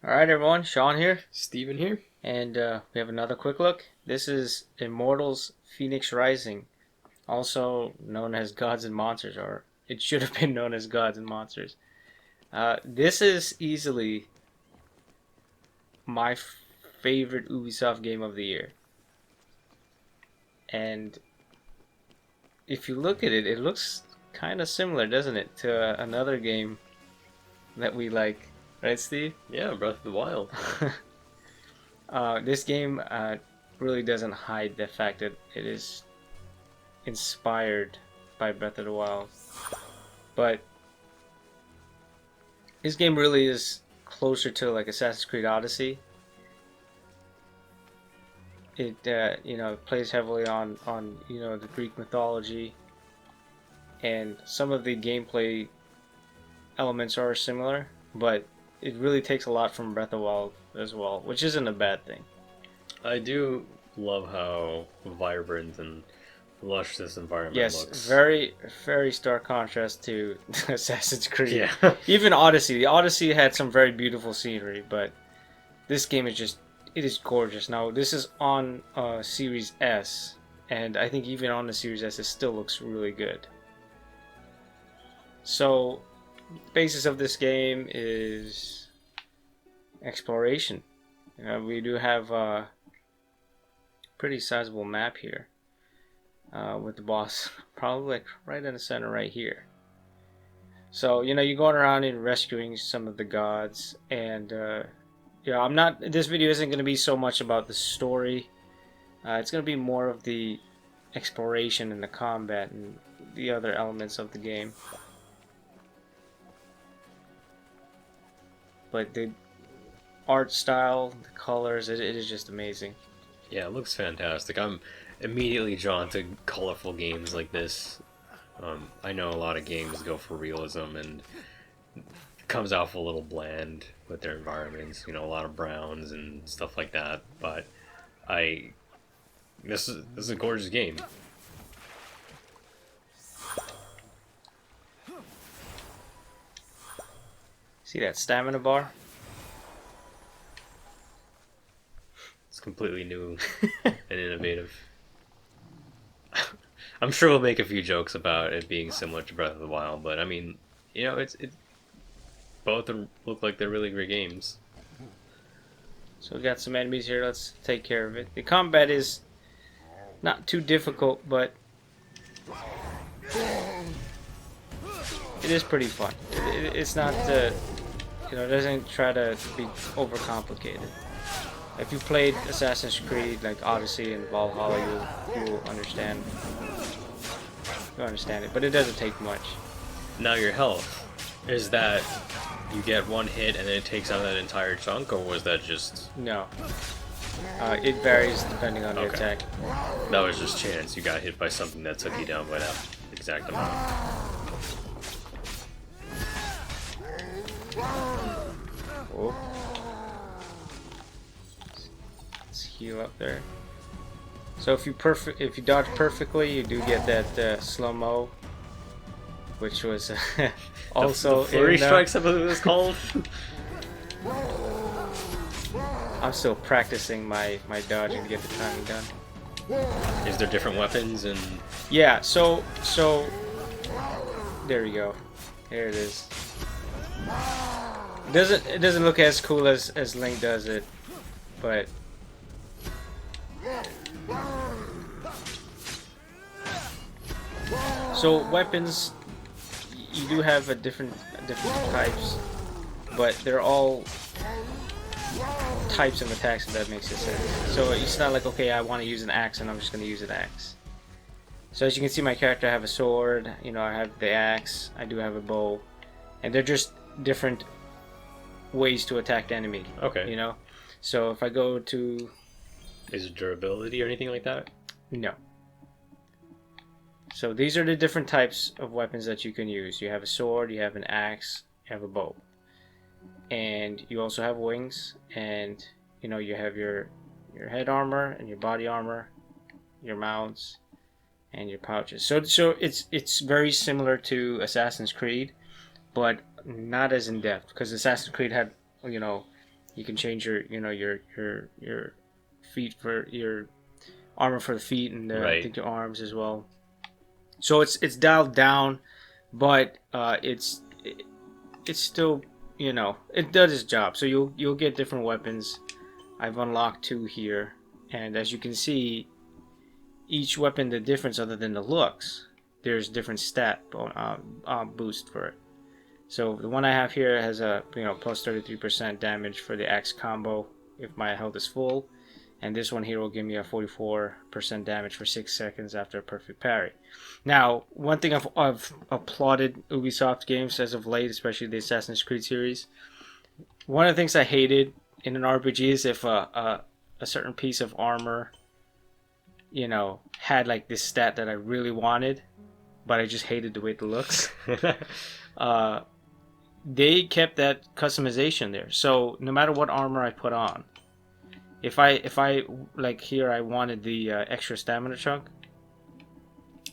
Alright everyone, Sean here, Steven here. and we have another quick look. This is Immortals Fenyx Rising, also known as Gods and Monsters, or it should have been known as Gods and Monsters. This is easily my favorite Ubisoft game of the year. And if you look at it, it looks kind of similar, doesn't it, to another game that we like. Right, Steve? Yeah, Breath of the Wild. This game really doesn't hide the fact that it is inspired by Breath of the Wild. But this game really is closer to like Assassin's Creed Odyssey. It plays heavily on the Greek mythology, and some of the gameplay elements are similar, but it really takes a lot from Breath of the Wild as well, which isn't a bad thing. I do love how vibrant and lush this environment Yes, looks. very, very stark contrast to Assassin's Creed. Yeah. Even Odyssey. The Odyssey had some very beautiful scenery, but this game is it is gorgeous. Now, this is on Series S, and I think even on the Series S, it still looks really good. So, the basis of this game is exploration. We do have a pretty sizable map here, with the boss probably like right in the center right here. So you're going around and rescuing some of the gods, and this video isn't going to be so much about the story. It's going to be more of the exploration and the combat and the other elements of the game. But the art style, the colors, it is just amazing. Yeah, it looks fantastic. I'm immediately drawn to colorful games like this. I know a lot of games go for realism and comes off a little bland with their environments, a lot of browns and stuff like that, but this is a gorgeous game. See that stamina bar? It's completely new and innovative. I'm sure we'll make a few jokes about it being similar to Breath of the Wild, but I mean, it's both look like they're really great games. So we got some enemies here. Let's take care of it. The combat is not too difficult, but it is pretty fun. It's not it doesn't try to be overcomplicated. If you played Assassin's Creed like Odyssey and Valhalla, you'll understand. You'll understand it, but it doesn't take much. Now your health, is that you get one hit and then it takes out that entire chunk, or was that just... No. It varies depending on the Okay. attack. That was just chance. You got hit by something that took you down by that exact amount. Oh. Let's heal up there. So if you dodge perfectly, you do get that slow-mo, which was also the flurry in, strikes, I believe it was called. I'm still practicing my dodging to get the timing done. Is there different weapons and... Yeah, so there we go. There it is. It doesn't look as cool as Link does it, but so weapons, you do have different types, but they're all types of attacks, if that makes sense. So it's not like, okay, I want to use an axe and I'm just going to use an axe. So as you can see, my character, I have a sword, I have the axe, I do have a bow, and they're just different ways to attack the enemy. Okay. So if I go to... Is it durability or anything like that? No. So these are the different types of weapons that you can use. You have a sword, you have an axe, you have a bow. And you also have wings, and you have your head armor and your body armor, your mounts, and your pouches. So it's very similar to Assassin's Creed, but not as in depth, because Assassin's Creed had, you You can change your, your feet for your armor for the feet, and I Right. think your arms as well. So it's dialed down, but it's still, it does its job. So you'll get different weapons. I've unlocked 2 here, and as you can see, each weapon the difference other than the looks. There's different stat boost for it. So the one I have here has a plus 33% damage for the axe combo if my health is full, and this one here will give me a 44% damage for 6 seconds after a perfect parry. Now, one thing I've applauded Ubisoft games as of late, especially the Assassin's Creed series. One of the things I hated in an RPG is if a certain piece of armor, had like this stat that I really wanted, but I just hated the way it looks. uh, they kept that customization there. So no matter what armor I put on, if I like here I wanted the extra stamina chunk,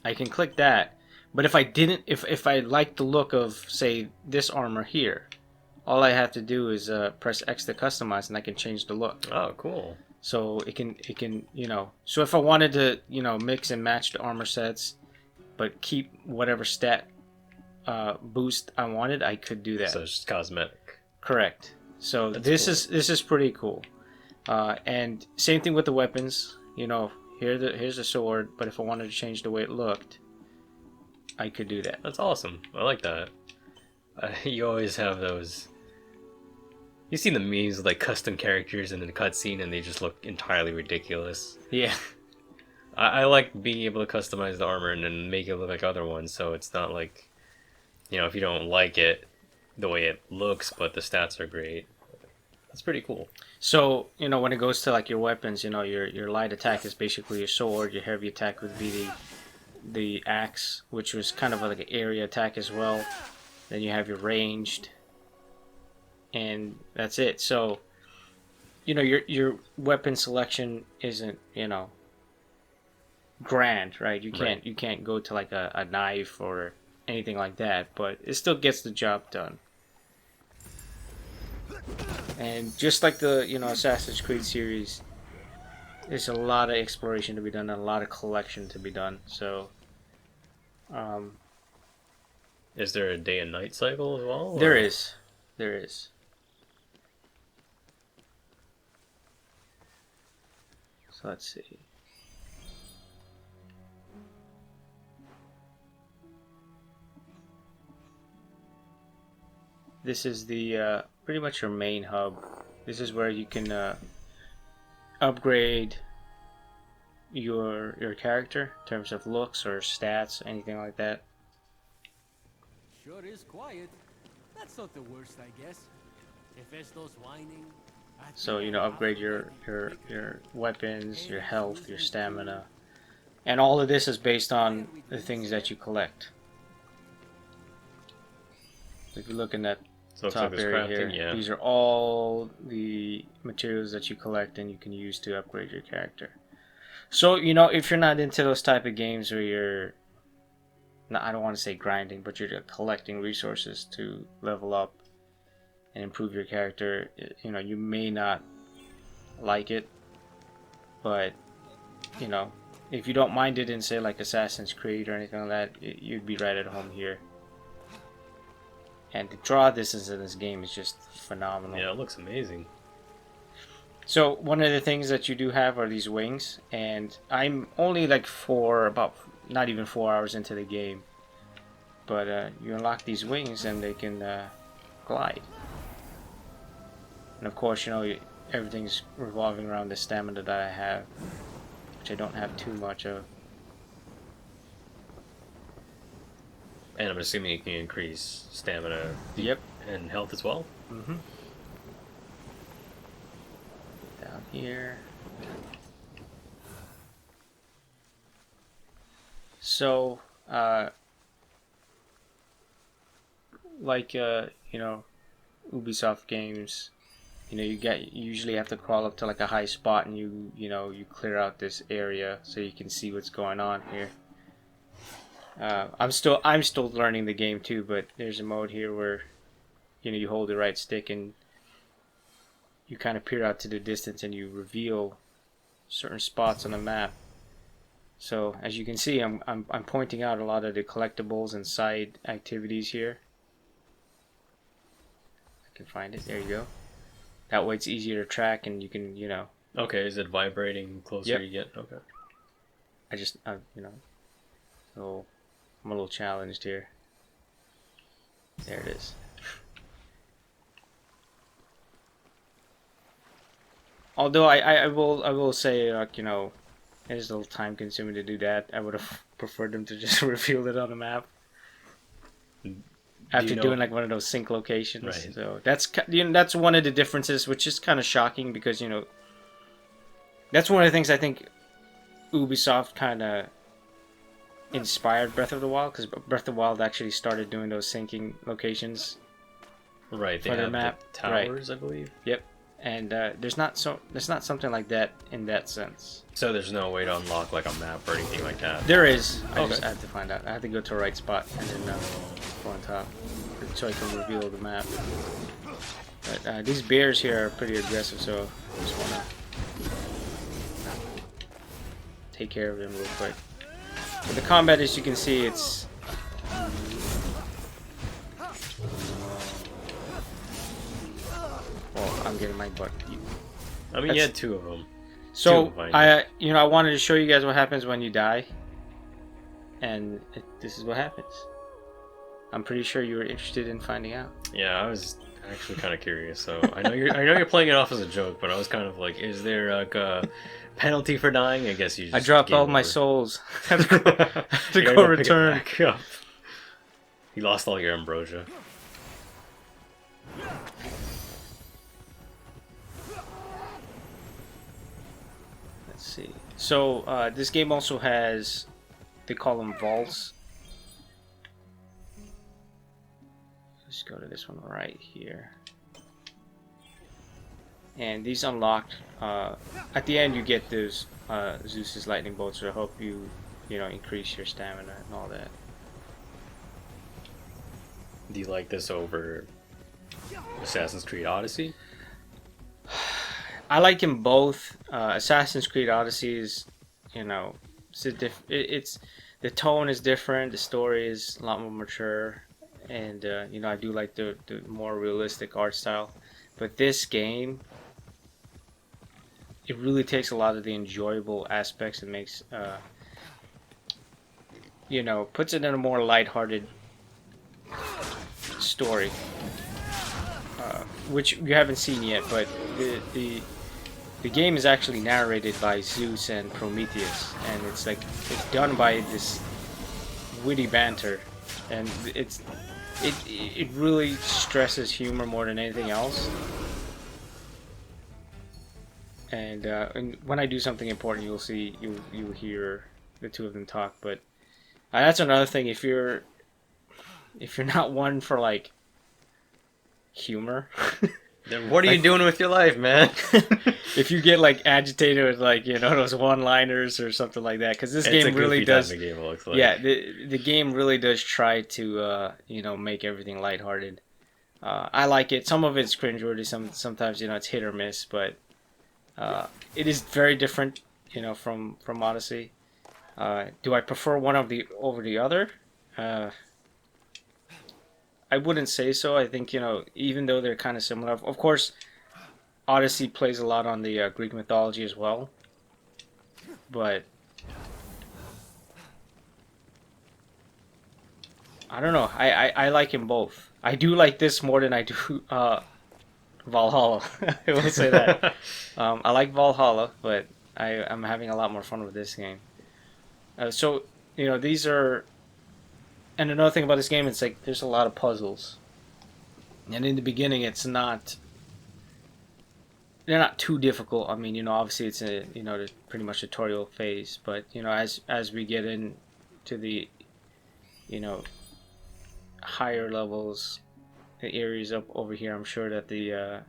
I can click that. But if I didn't, if I liked the look of say this armor here, all I have to do is press X to customize, and I can change the look. Oh, cool. So it can So if I wanted to mix and match the armor sets, but keep whatever stat boost I wanted, I could do that. So it's just cosmetic. Correct. So That's this cool. this is pretty cool. And same thing with the weapons. Here's the sword, but if I wanted to change the way it looked, I could do that. That's awesome. I like that. You always have those. You've seen the memes with like custom characters in the cutscene, and they just look entirely ridiculous. Yeah. I like being able to customize the armor and then make it look like other ones, so it's not like, if you don't like it the way it looks, but the stats are great. That's pretty cool. So when it goes to like your weapons, your light attack is basically your sword. Your heavy attack would be the axe, which was kind of like an area attack as well. Then you have your ranged, and that's it. So your weapon selection isn't grand, right? You can't go to like a knife or anything like that, but it still gets the job done. And just like the Assassin's Creed series, there's a lot of exploration to be done and a lot of collection to be done. So Is there a day and night cycle as well? Or? there is. So let's see. This is the pretty much your main hub. This is where you can upgrade your character in terms of looks or stats, anything like that. Sure is quiet. That's not the worst, I guess. If Estos whining, So upgrade your weapons, your health, your stamina, and all of this is based on the things that you collect. If you're looking at So it looks top like there's area crafting, here, yeah. these are all the materials that you collect and you can use to upgrade your character. So if you're not into those type of games where you're I don't want to say grinding, but you're collecting resources to level up and improve your character, you may not like it, but if you don't mind it in say like Assassin's Creed or anything like that, you'd be right at home here. And the draw distance in this game is just phenomenal. Yeah, it looks amazing. So one of the things that you do have are these wings, and I'm only like not even 4 hours into the game, but you unlock these wings and they can glide. And of course, everything's revolving around the stamina that I have, which I don't have too much of. And I'm assuming you can increase stamina Yep. and health as well? Mm-hmm. Down here. So, Ubisoft games, you usually have to crawl up to like a high spot and you clear out this area so you can see what's going on here. I'm still learning the game too, but there's a mode here where you hold the right stick and you kind of peer out to the distance and you reveal certain spots on the map. So as you can see, I'm pointing out a lot of the collectibles and side activities here. I can find it. There you go. That way it's easier to track, and you can, you know. Okay, is it vibrating closer Yep. you get? Okay. I just, you know, so I'm a little challenged here. There it is. Although I will say, like, you know, it is a little time consuming to do that. I would have preferred them to just reveal it on the map after doing like one of those sync locations. Right. So that's one of the differences, which is kind of shocking because, you know, that's one of the things I think Ubisoft kind of inspired Breath of the Wild, because Breath of the Wild actually started doing those syncing locations. Right, they For their have map, the towers, I believe. Yep. And there's not something like that in that sense. So there's no way to unlock like a map or anything like that. There is. I Okay. just have to find out. I have to go to the right spot and then go on top so I can reveal the map. But these bears here are pretty aggressive, so I just want to take care of them real quick. But the combat, as you can see, it's oh, I'm getting my butt. I mean, you had two of them. So Two, I wanted to show you guys what happens when you die, and this is what happens. I'm pretty sure you were interested in finding out. Yeah, I was actually kind of curious. So I know you're playing it off as a joke, but I was kind of like, is there like a penalty for dying? I guess you. Just I dropped game all my over. souls You to gotta go go pick it return. back up. You lost all your ambrosia. Let's see. So this game also has, they call them vaults. Let's go to this one right here. And these unlocked. At the end, you get those Zeus's lightning bolts to help you, you know, increase your stamina and all that. Do you like this over Assassin's Creed Odyssey? I like them both. Assassin's Creed Odyssey is, you know, it's the tone is different. The story is a lot more mature, and you know, I do like the more realistic art style. But this game, it really takes a lot of the enjoyable aspects and makes, you know, puts it in a more lighthearted story, which you haven't seen yet. But the game is actually narrated by Zeus and Prometheus, and it's done by this witty banter, and it really stresses humor more than anything else. And when I do something important, you'll hear the two of them talk. But that's another thing. If you're not one for like humor, Then what are you doing with your life, man? if you get like agitated with like, you know, those one-liners or something like that, because this It's game a really goofy does. type of game, it looks like. Yeah, the game really does try to you know, make everything lighthearted. I like it. Some of it's cringeworthy. Sometimes, you know, it's hit or miss, but it is very different, you know, from Odyssey. Do I prefer one over the other? I wouldn't say so. I think, you know, even though they're kind of similar, of course, Odyssey plays a lot on the Greek mythology as well. But I don't know. I like them both. I do like this more than I do Valhalla. I will say that. I like Valhalla, but I'm having a lot more fun with this game. So, you know, these are... And another thing about this game, it's like there's a lot of puzzles. And in the beginning, they're not too difficult. I mean, you know, obviously it's pretty much tutorial phase, but you know, as we get into the, you know, higher levels, the areas up over here, I'm sure that the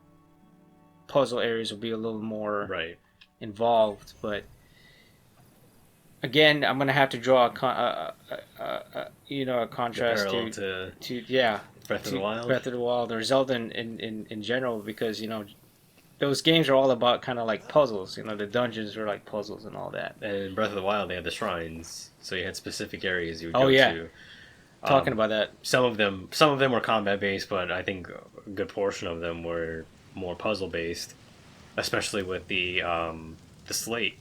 puzzle areas will be a little more involved, but again, I'm gonna have to draw a contrast to Breath of the Wild. Breath of the Wild, or Zelda in general, because, you know, those games are all about kind of like puzzles. You know, the dungeons are like puzzles and all that. And in Breath of the Wild, they had the shrines, so you had specific areas you would Oh go yeah, to. talking about that. Some of them were combat based, but I think a good portion of them were more puzzle based, especially with the slate.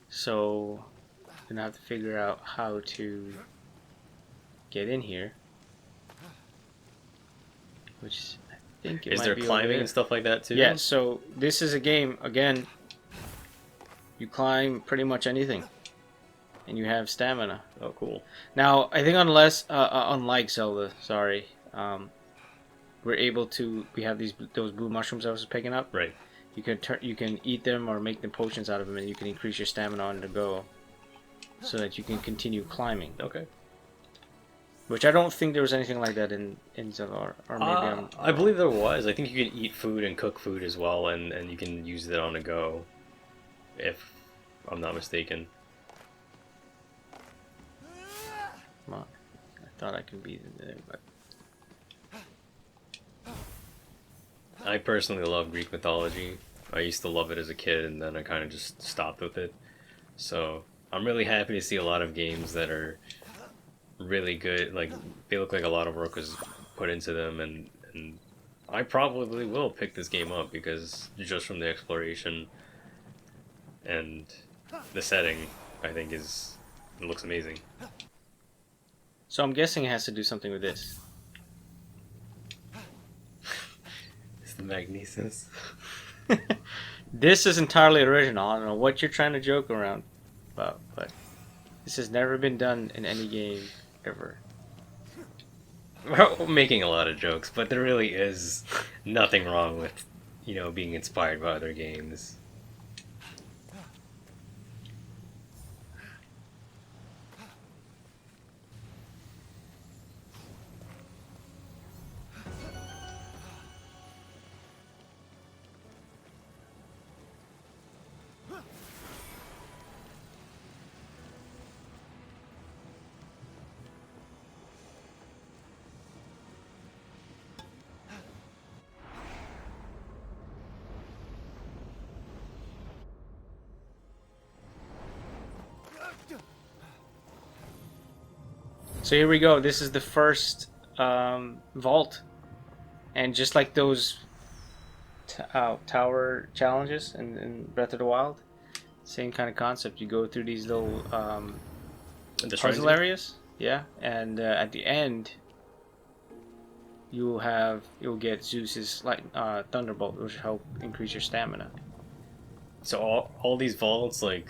So, gonna have to figure out how to get in here. Which I think it Is might there be over climbing there. and stuff like that too? Yeah, so this is a game, again, you climb pretty much anything. And you have stamina. Oh, cool. Now, I think unlike Zelda, sorry, we're able to, we have those blue mushrooms I was picking up. Right. You can eat them or make them potions out of them, and you can increase your stamina on the go, so that you can continue climbing. Okay. Which I don't think there was anything like that in Zelda, or maybe I'm. I believe there was. I think you can eat food and cook food as well, and you can use it on the go, if I'm not mistaken. Well, I thought I could beat it there, but I personally love Greek mythology. I used to love it as a kid, and then I kind of just stopped with it. So I'm really happy to see a lot of games that are really good. Like, they look like a lot of work was put into them, and I probably will pick this game up because just from the exploration and the setting, I think it looks amazing. so I'm guessing it has to do something with this. It's the magnesis. This is entirely original. I don't know what you're trying to joke around about, but this has never been done in any game ever. We're making a lot of jokes, but there really is nothing wrong with, being inspired by other games. So here we go. This is the first vault, and just like those tower challenges in Breath of the Wild, same kind of concept. You go through these little The puzzle areas, yeah, and at the end, you'll get Zeus's thunderbolt, which will help increase your stamina. So all these vaults, like,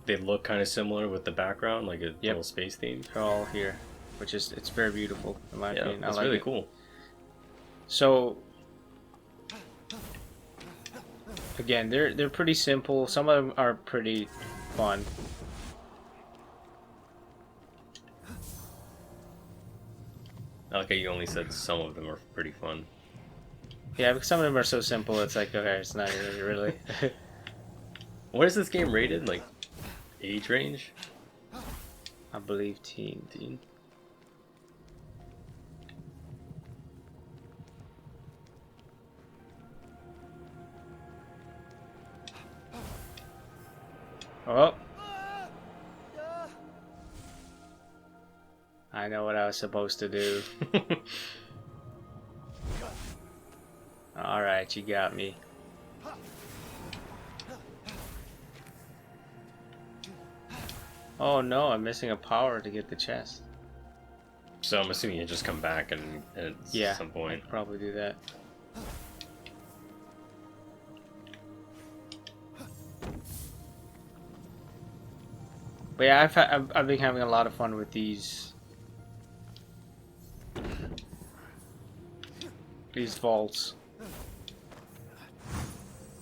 they look kind of similar with the background, like a little space theme. They're all here, which is it's very beautiful in my opinion. That's I like really it. cool. So again, they're pretty simple. Some of them are pretty fun. I like how you only said some of them are pretty fun. Yeah, because some of them are so simple. It's like, okay, it's not even really. What is this game rated? Like, age range? I believe teen. Teen? Oh. I know what I was supposed to do. Alright, you got me. Oh no, I'm missing a power to get the chest. So I'm assuming you just come back at some point. I'd probably do that. But yeah, I've been having a lot of fun with these vaults,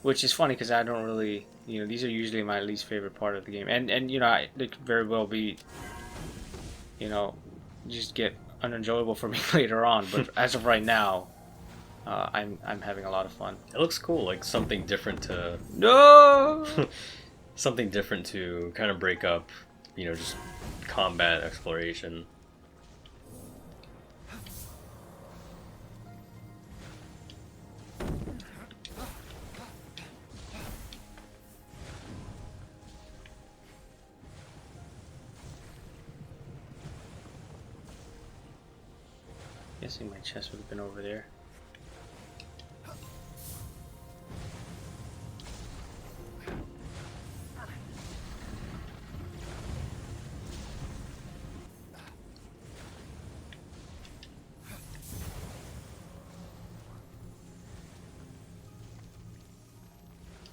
which is funny because I don't really, these are usually my least favorite part of the game, and they could very well be, just get unenjoyable for me later on. But as of right now, I'm having a lot of fun. It looks cool, like something different to No. something different to kind of break up, just combat exploration. Guessing my chest would have been over there.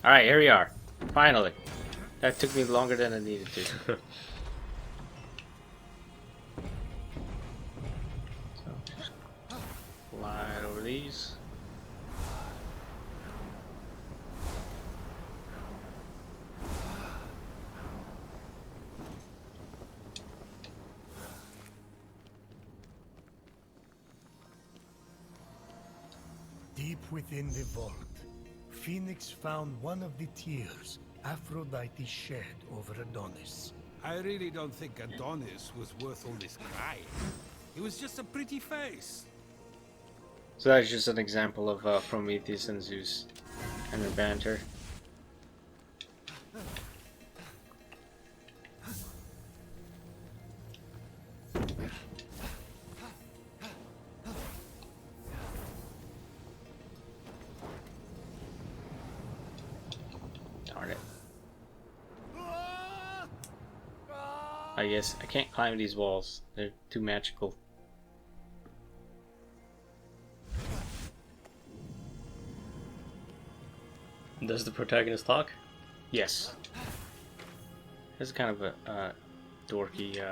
Alright, here we are. Finally. That took me longer than it needed to. So, just slide over these. Deep within the vault, Phoenix found one of the tears Aphrodite shed over Adonis. I really don't think Adonis was worth all this crying. It was just a pretty face. So that's just an example of Prometheus and Zeus and their banter. Darn it. I guess I can't climb these walls. They're too magical. Does the protagonist talk? Yes. This is kind of a dorky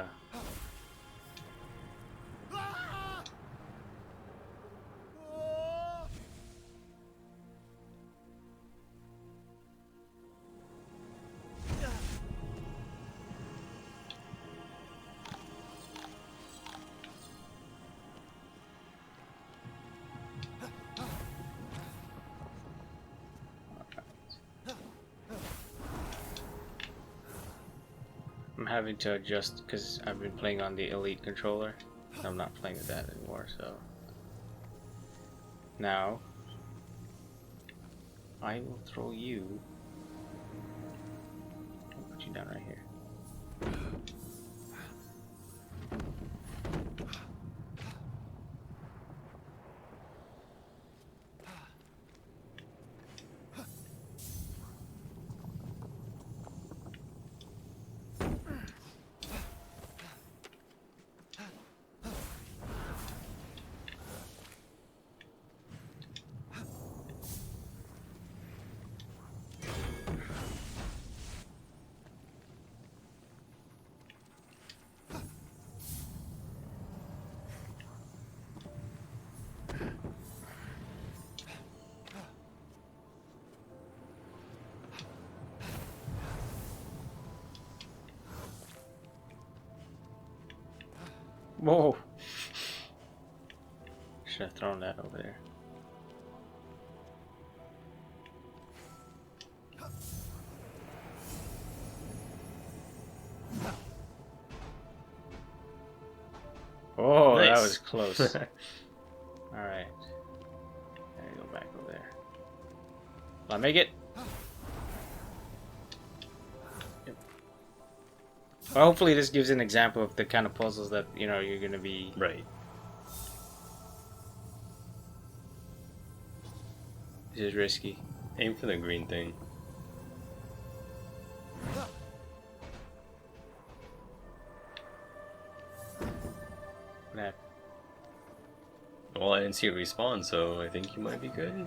I'm having to adjust because I've been playing on the Elite controller. I'm not playing with that anymore, so now I will throw you. I'll put you down right here. Whoa! Should have thrown that over there. Oh, Nice. that was close. Alright. There you go, back over there. Will I make it? Yep. Well, hopefully this gives an example of the kind of puzzles that, you know, you're gonna be... Right. This is risky. Aim for the green thing. What happened? Well, I didn't see it respawn, so I think you might be good.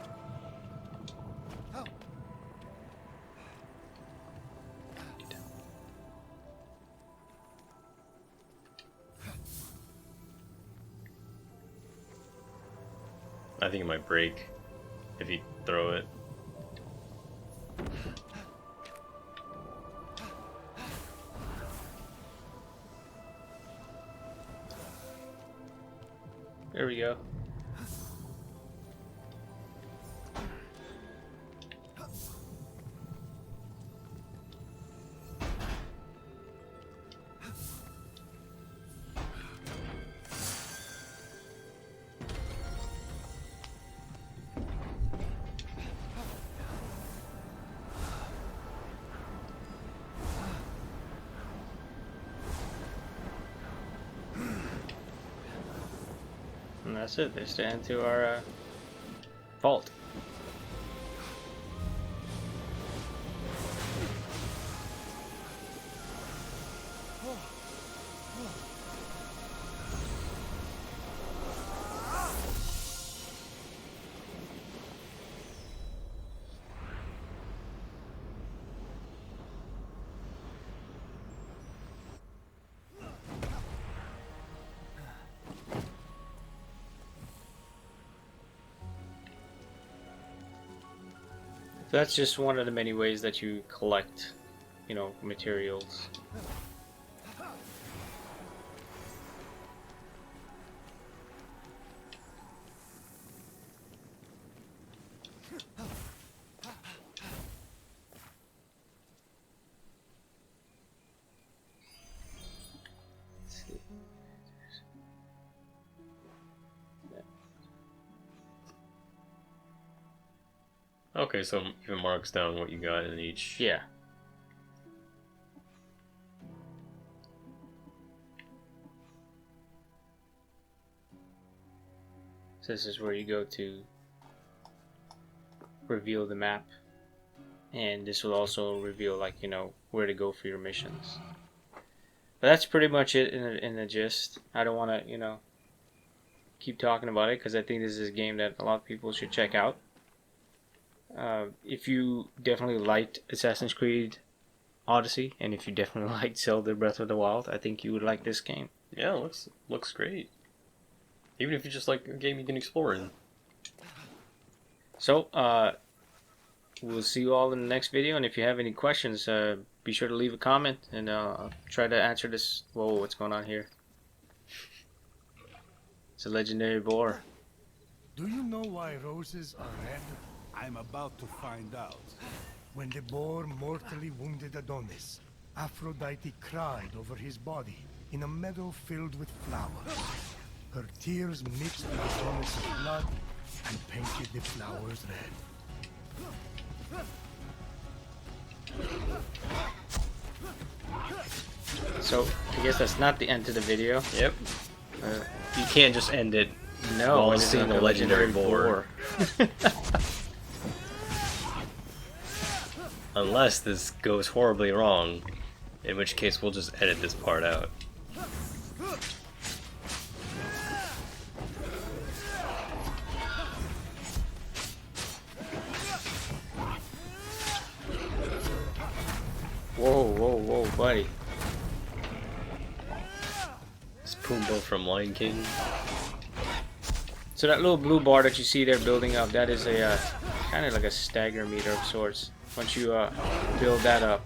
I think it might break if you throw it. There we go. And that's it. They stand to our vault. So that's just one of the many ways that you collect, you know, materials. Let's see. Okay, so even marks down what you got in each. Yeah. So this is where you go to reveal the map, and this will also reveal, like, you know, where to go for your missions. But that's pretty much it in the gist. I don't want to, you know, keep talking about it because I think this is a game that a lot of people should check out. If you definitely liked Assassin's Creed Odyssey, and if you definitely liked Zelda Breath of the Wild, I think you would like this game. Yeah, looks great. Even if you just like a game you can explore in. So, we'll see you all in the next video, and if you have any questions, be sure to leave a comment, and I'll try to answer this. Whoa, what's going on here? It's a legendary boar. Do you know why roses are red? I'm about to find out. When the boar mortally wounded Adonis, Aphrodite cried over his body in a meadow filled with flowers. Her tears mixed with Adonis' blood and painted the flowers red. So, I guess that's not the end of the video. Yep. You can't just end it No, while it's seeing not the legendary boar. Unless this goes horribly wrong, in which case we'll just edit this part out. Whoa, whoa, whoa, buddy. It's Pumbaa from Lion King. So that little blue bar that you see there building up, that is a kind of like a stagger meter of sorts. Once you build that up,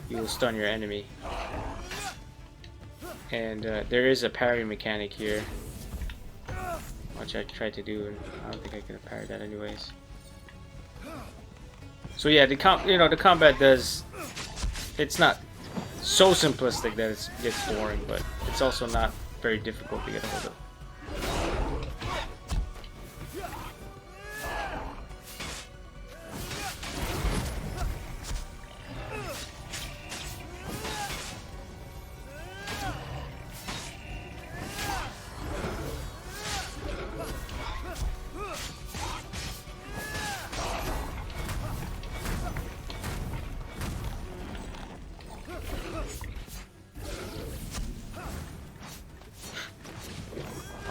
you will stun your enemy. And there is a parry mechanic here, which I tried to do, and I don't think I could have parried that anyways. So yeah, the combat does. It's not so simplistic that it gets boring, but it's also not very difficult to get a hold of.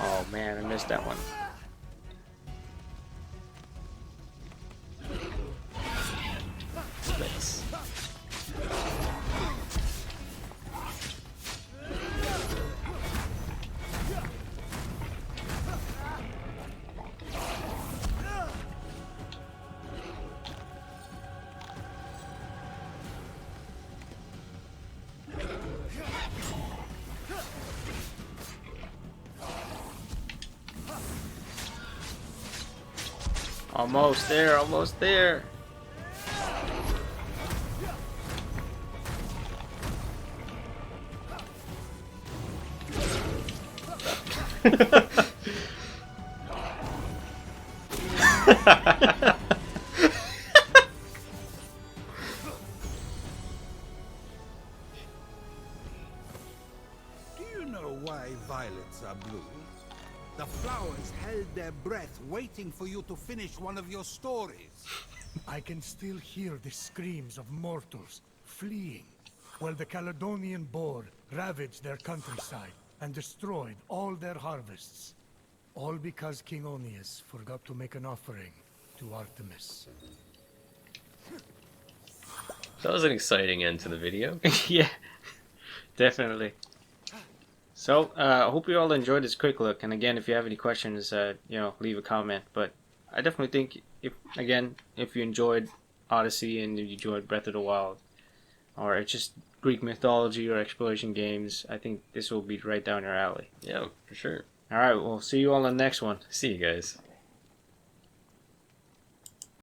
Oh man, I missed that one. Let's. Almost there, almost there. Do you know why violets are blue? The flower hours held their breath waiting for you to finish one of your stories. I can still hear the screams of mortals fleeing, while the Caledonian Boar ravaged their countryside and destroyed all their harvests. All because King Onius forgot to make an offering to Artemis. That was an exciting end to the video. Yeah, definitely. So, I hope you all enjoyed this quick look. And again, if you have any questions, leave a comment. But I definitely think, if you enjoyed Odyssey and you enjoyed Breath of the Wild, or it's just Greek mythology or exploration games, I think this will be right down your alley. Yeah, for sure. All right, we'll see you all on the next one. See you guys.